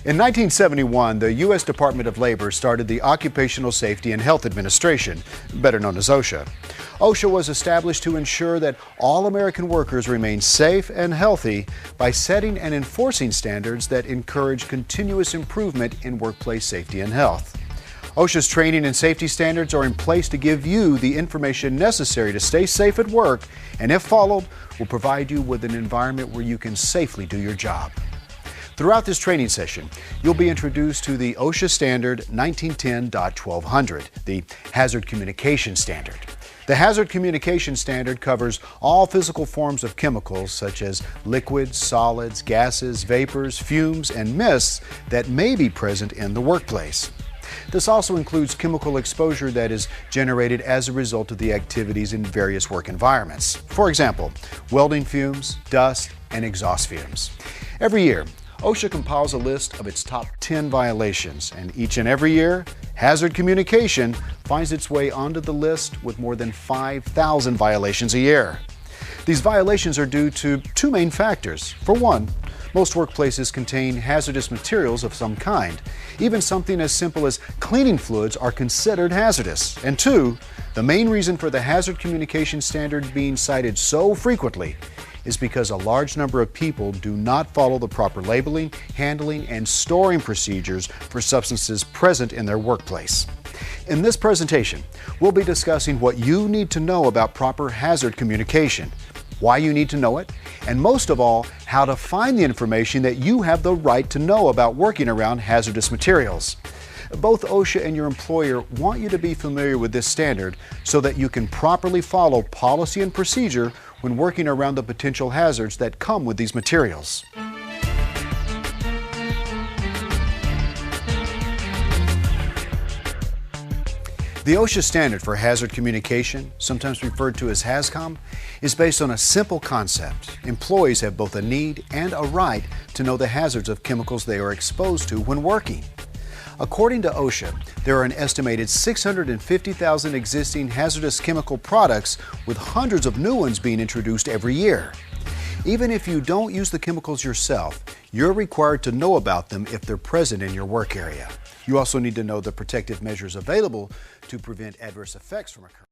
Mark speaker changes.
Speaker 1: In 1971, the U.S. Department of Labor started the Occupational Safety and Health Administration, better known as OSHA. OSHA was established to ensure that all American workers remain safe and healthy by setting and enforcing standards that encourage continuous improvement in workplace safety and health. OSHA's training and safety standards are in place to give you the information necessary to stay safe at work, and if followed, will provide you with an environment where you can safely do your job. Throughout this training session, you'll be introduced to the OSHA Standard 1910.1200, the Hazard Communication Standard. The Hazard Communication Standard covers all physical forms of chemicals such as liquids, solids, gases, vapors, fumes, and mists that may be present in the workplace. This also includes chemical exposure that is generated as a result of the activities in various work environments. For example, welding fumes, dust, and exhaust fumes. Every year, OSHA compiles a list of its top 10 violations, and each and every year, hazard communication finds its way onto the list with more than 5,000 violations a year. These violations are due to two main factors. For one, most workplaces contain hazardous materials of some kind. Even something as simple as cleaning fluids are considered hazardous. And two, the main reason for the hazard communication standard being cited so frequently is because a large number of people do not follow the proper labeling, handling, and storing procedures for substances present in their workplace. In this presentation, we'll be discussing what you need to know about proper hazard communication, why you need to know it, and most of all, how to find the information that you have the right to know about working around hazardous materials. Both OSHA and your employer want you to be familiar with this standard so that you can properly follow policy and procedure when working around the potential hazards that come with these materials. The OSHA standard for hazard communication, sometimes referred to as HAZCOM, is based on a simple concept. Employees have both a need and a right to know the hazards of chemicals they are exposed to when working. According to OSHA, there are an estimated 650,000 existing hazardous chemical products, with hundreds of new ones being introduced every year. Even if you don't use the chemicals yourself, you're required to know about them if they're present in your work area. You also need to know the protective measures available to prevent adverse effects from occurring.